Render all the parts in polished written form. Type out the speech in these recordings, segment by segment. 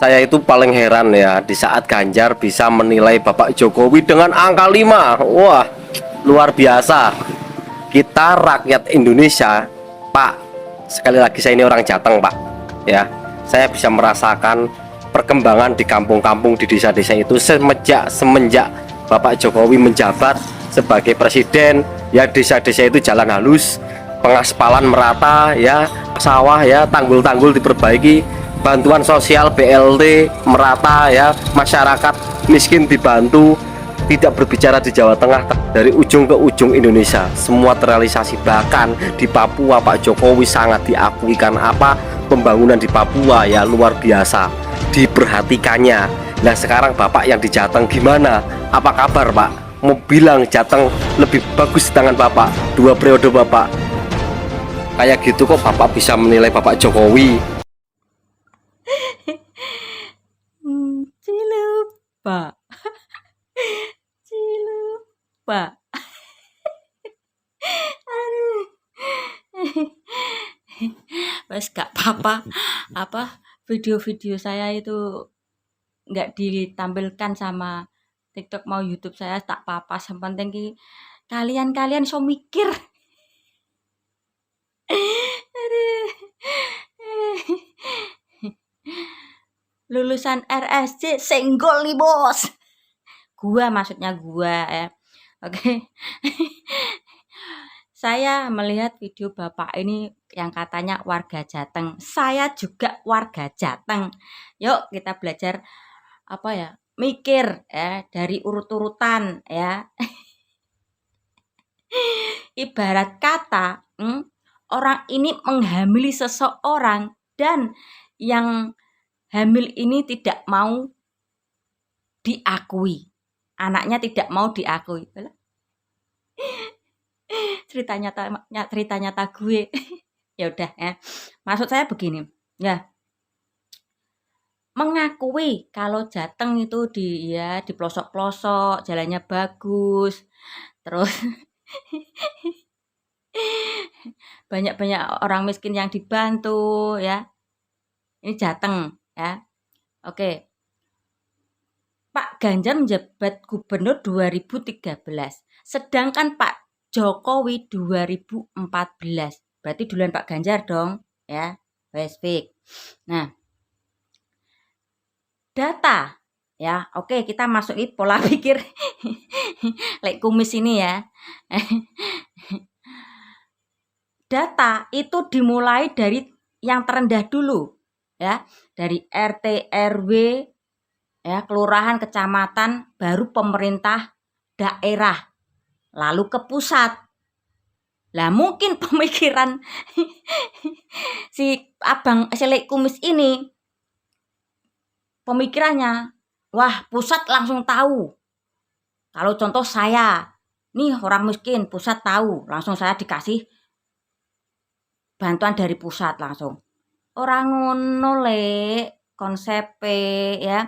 Saya itu paling heran ya di saat Ganjar bisa menilai Bapak Jokowi dengan angka 5. Wah, luar biasa. Kita rakyat Indonesia, Pak, sekali lagi saya ini orang Jateng, Pak. Ya, saya bisa merasakan perkembangan di kampung-kampung di desa-desa itu semenjak Bapak Jokowi menjabat sebagai presiden. Ya, desa-desa itu jalan halus, pengaspalan merata, ya, sawah ya, tanggul-tanggul diperbaiki, bantuan sosial BLT merata ya, masyarakat miskin dibantu. Tidak berbicara di Jawa Tengah, dari ujung ke ujung Indonesia semua terrealisasi. Bahkan di Papua Pak Jokowi sangat diakui, kan apa, pembangunan di Papua ya luar biasa diperhatikannya. Nah sekarang Bapak yang di Jateng gimana, apa kabar Pak? Mau bilang Jateng lebih bagus di tangan Bapak, 2 periode Bapak kayak gitu kok Bapak bisa menilai Bapak Jokowi. Cilupa, cilupa. Aduh. Wes gak apa-apa. Apa video-video saya itu nggak ditampilkan sama TikTok mau YouTube saya tak apa-apa. Yang penting ki kalian so mikir. Aduh. Lulusan RSC senggol nih bos. Gua maksudnya gua ya. Oke. Saya melihat video Bapak ini yang katanya warga Jateng. Saya juga warga Jateng. Yuk kita belajar apa ya? Mikir ya dari urut-urutan ya. Ibarat kata, orang ini menghamili seseorang dan yang hamil ini tidak mau diakui. Anaknya tidak mau diakui. cerita nyata gue. Ya udah ya. Maksud saya begini, ya. Mengakui kalau Jateng itu di pelosok-pelosok, jalannya bagus. Terus banyak-banyak orang miskin yang dibantu ya. Ini Jateng ya. Oke. Pak Ganjar menjabat gubernur 2013. Sedangkan Pak Jokowi 2014. Berarti duluan Pak Ganjar dong, ya. Westfik. Nah, data ya. Oke, kita masukin pola pikir lek kumis ini ya. Data itu dimulai dari yang terendah dulu, ya. Dari RT RW ya, kelurahan, kecamatan, baru pemerintah daerah, lalu ke pusat. Lah mungkin pemikiran si abang selek kumis ini, pemikirannya, wah pusat langsung tahu. Kalau contoh saya, nih orang miskin, pusat tahu, langsung saya dikasih bantuan dari pusat langsung. Orang ngono lek konsep ya.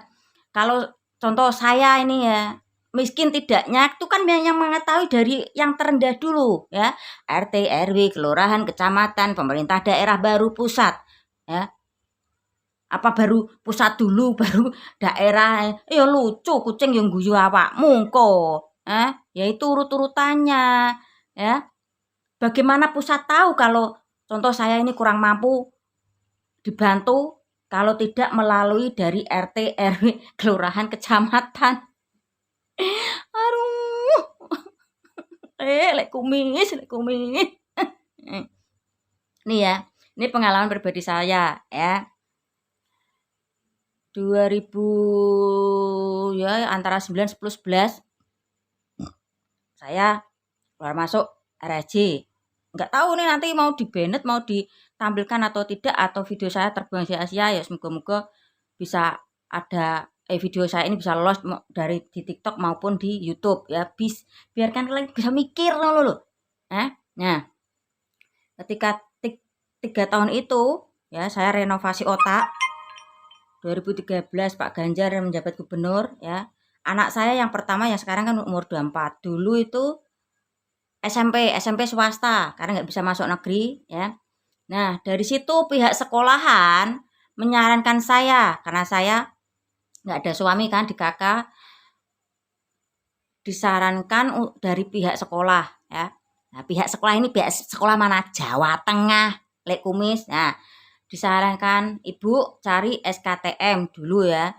Kalau contoh saya ini ya, miskin tidaknya itu kan yang mengetahui dari yang terendah dulu ya. RT, RW, kelurahan, kecamatan, pemerintah daerah, baru pusat ya. Apa baru pusat dulu baru daerah? Ya lucu, kucing yang guyu awakmu kok. Ya itu urut-urutannya ya. Bagaimana pusat tahu kalau contoh saya ini kurang mampu dibantu, kalau tidak melalui dari RT, RW, kelurahan, kecamatan. Aduh. Lek kumis, lek kumis. Nih ya, ini pengalaman pribadi saya ya. 2000 ya antara 9, 10, 11 saya keluar masuk RSJ. Enggak tahu nih nanti mau di-banned, mau ditampilkan atau tidak, atau video saya terbuang sia-sia. Ya semoga-moga bisa ada video saya ini bisa lolos dari di TikTok maupun di YouTube ya. Biarkan kalian bisa mikir loh. Nah, ketika 3 tahun itu ya saya renovasi otak. 2013 Pak Ganjar menjabat gubernur ya. Anak saya yang pertama yang sekarang kan umur 24. Dulu itu SMP swasta karena nggak bisa masuk negeri ya. Nah, dari situ pihak sekolahan menyarankan saya, karena saya nggak ada suami kan di kakak, disarankan dari pihak sekolah ya. Nah, pihak sekolah ini pihak sekolah mana? Jawa Tengah, Lek Kumis. Nah, disarankan ibu cari SKTM dulu ya.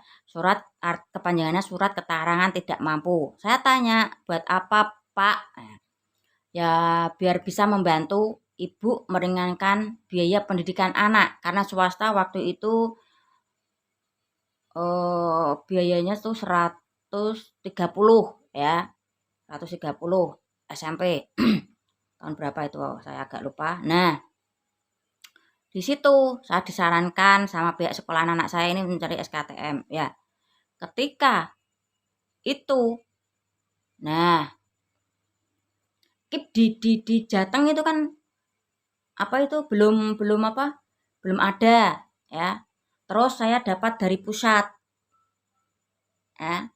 Kepanjangannya surat keterangan tidak mampu. Saya tanya, buat apa Pak? Nah, ya biar bisa membantu ibu meringankan biaya pendidikan anak. Karena swasta waktu itu biayanya tuh 130 ya. 130 SMP. Tahun berapa itu saya agak lupa. Nah, di situ saya disarankan sama pihak sekolah anak saya ini mencari SKTM ya. Ketika itu, nah, KIP di Jateng itu kan apa itu belum apa? Belum ada ya. Terus saya dapat dari pusat. Ya.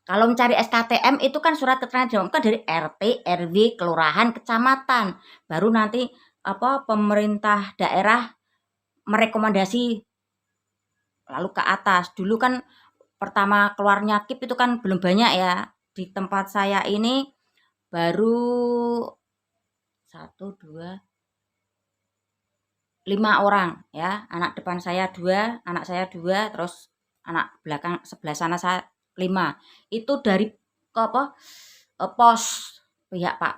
Kalau mencari SKTM itu kan surat keterangan jawab kan dari RT, RW, kelurahan, kecamatan. Baru nanti apa pemerintah daerah merekomendasi lalu ke atas. Dulu kan pertama keluarnya KIP itu kan belum banyak ya. Di tempat saya ini baru 1, 2, 5 orang ya. Anak depan saya 2, anak saya 2, terus anak belakang sebelah sana saya 5. Itu dari ke apa? Pos pihak Pak.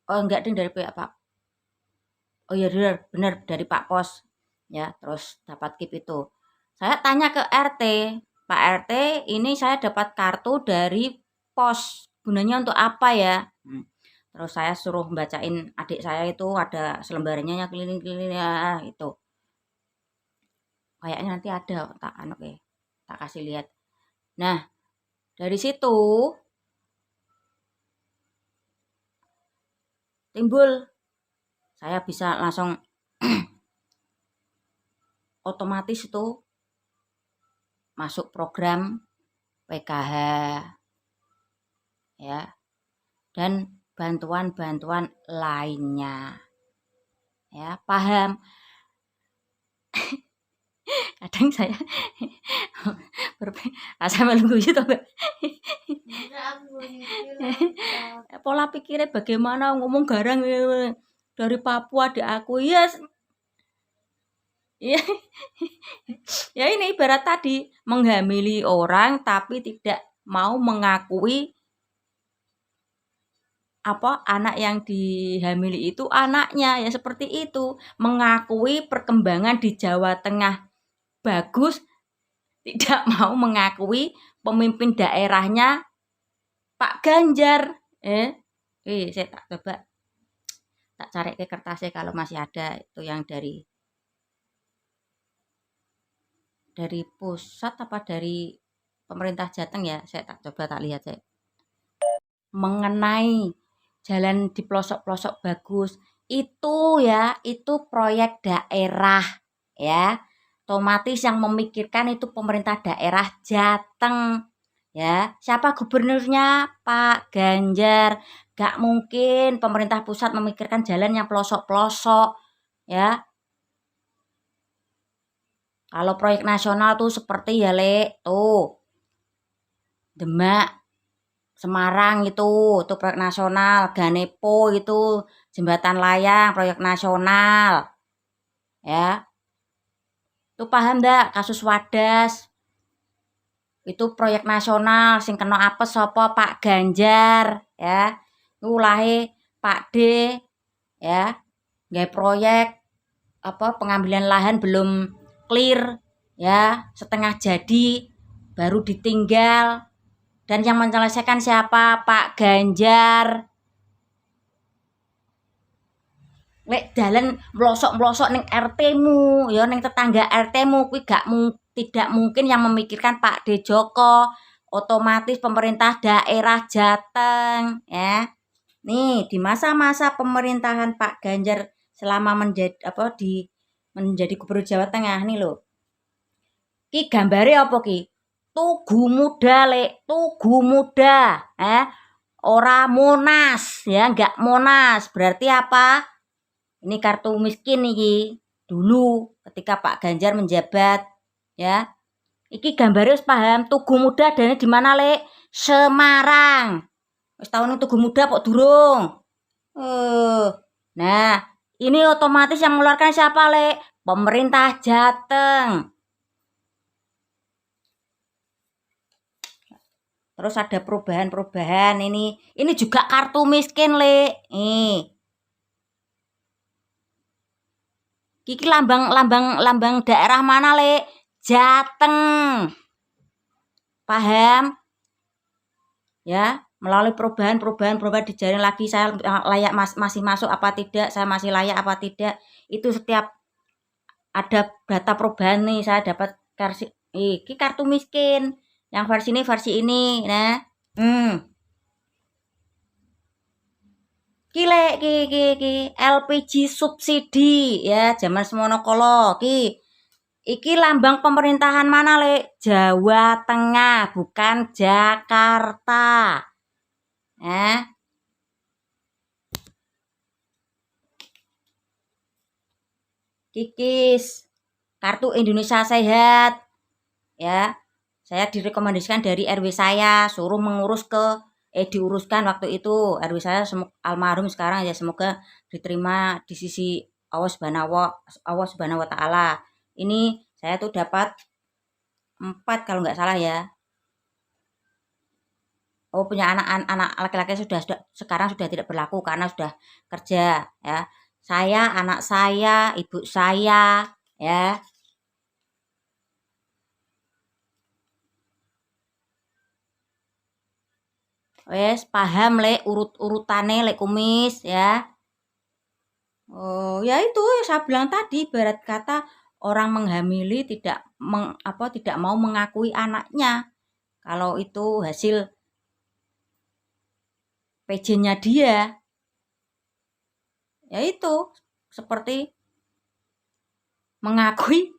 Oh enggak ding dari pihak Pak. Oh iya benar dari Pak Pos. Ya, terus dapat KIP itu. Saya tanya ke RT, Pak RT, ini saya dapat kartu dari pos. Gunanya untuk apa ya? Terus saya suruh bacain adik saya itu ada selembarannya keliling-keliling ya itu. Kayaknya nanti ada tak tak kasih lihat. Nah, dari situ timbul saya bisa langsung otomatis itu masuk program PKH ya dan bantuan-bantuan lainnya ya paham. Kadang saya rasa menunggu itu pola pikirnya bagaimana ngomong garang dari Papua adik aku ya ya ya ini ibarat tadi menghamili orang tapi tidak mau mengakui apa anak yang dihamili itu anaknya ya seperti itu mengakui perkembangan di Jawa Tengah bagus tidak mau mengakui pemimpin daerahnya Pak Ganjar saya tak coba tak cari ke kertasnya kalau masih ada itu yang dari pusat apa dari pemerintah Jateng ya saya tak coba tak lihat saya mengenai jalan di pelosok-pelosok bagus itu ya itu proyek daerah ya otomatis yang memikirkan itu pemerintah daerah Jateng ya siapa gubernurnya Pak Ganjar gak mungkin pemerintah pusat memikirkan jalan yang pelosok-pelosok ya kalau proyek nasional tuh seperti ya tuh Demak Semarang itu proyek nasional, Ganepo itu jembatan layang proyek nasional. Ya. Tuh paham ndak kasus Wadas? Itu proyek nasional sing kena apes sapa Pak Ganjar, ya. Iku lahe Pak D ya. Nggawe proyek apa pengambilan lahan belum clear ya, setengah jadi baru ditinggal. Dan yang menyelesaikan siapa? Pak Ganjar. Lek dalan mlosok-mlosok ning RT-mu, ya ning tetangga RT-mu kuwi tidak mungkin yang memikirkan Pak D Joko. Otomatis pemerintah daerah Jateng, ya. Nih, di masa-masa pemerintahan Pak Ganjar selama menjadi gubernur Jawa Tengah nih lho. Ki gambare apa ki? Tugu Muda Tugu Muda ora Monas ya enggak Monas berarti apa ini kartu miskin nih dulu ketika Pak Ganjar menjabat ya. Iki gambarnya wis paham. Tugu Muda adanya di mana, Lek? Semarang. Wis tau ning Tugu Muda kok durung? Nah, ini otomatis yang mengeluarkan siapa, Lek? Pemerintah Jateng. Terus ada perubahan-perubahan ini. Ini juga kartu miskin, Lek. Kiki lambang daerah mana, Lek? Jateng. Paham? Ya, melalui perubahan dijaring lagi saya layak masih masuk apa tidak, saya masih layak apa tidak. Itu setiap ada data perubahan nih saya dapat kartu miskin. Yang versi ini. Nah, ki LPG subsidi ya zaman semono kala iki lambang pemerintahan mana, Lek? Jawa Tengah, bukan Jakarta. Kikis kartu Indonesia Sehat ya. Saya direkomendasikan dari RW saya, suruh mengurus diuruskan waktu itu RW saya almarhum sekarang ya, semoga diterima di sisi Allah Subhanahu wa taala. Ini saya tuh dapat 4 kalau nggak salah ya. Oh, punya anak laki-laki sekarang sudah tidak berlaku karena sudah kerja ya. Saya, anak saya, ibu saya ya. Wes paham, Lek, urut-urutane, Lek Kumis ya. Oh, ya itu saya bilang tadi, ibarat kata orang menghamili tidak mau mengakui anaknya kalau itu hasil PJ-nya dia. Ya itu seperti mengakui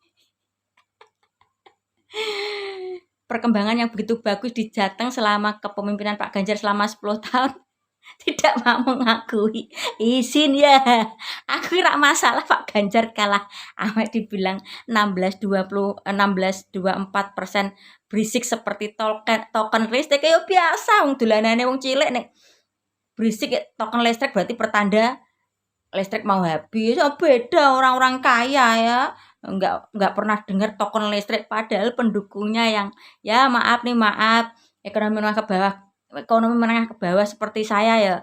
perkembangan yang begitu bagus di Jateng selama kepemimpinan Pak Ganjar selama 10 tahun. Tidak mau mengakui. Izin ya. Aku kira masalah Pak Ganjar kalah. Amek dibilang 16-24% berisik seperti token listrik. Ya biasa wong dolanane wong cilik nek berisik token listrik berarti pertanda listrik mau habis. Oh, beda orang-orang kaya ya. Enggak pernah dengar token listrik padahal pendukungnya yang ya maaf ekonomi menengah ke bawah seperti saya ya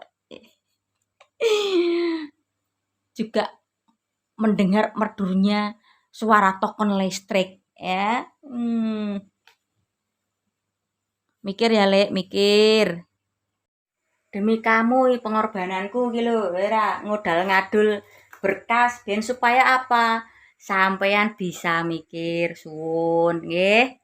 juga mendengar merdurnya suara token listrik ya. Mikir ya, Lek, mikir. Demi kamu pengorbananku gitu, ora ngodal ngadul berkas ben supaya apa? Sampeyan bisa mikir suwun nggih.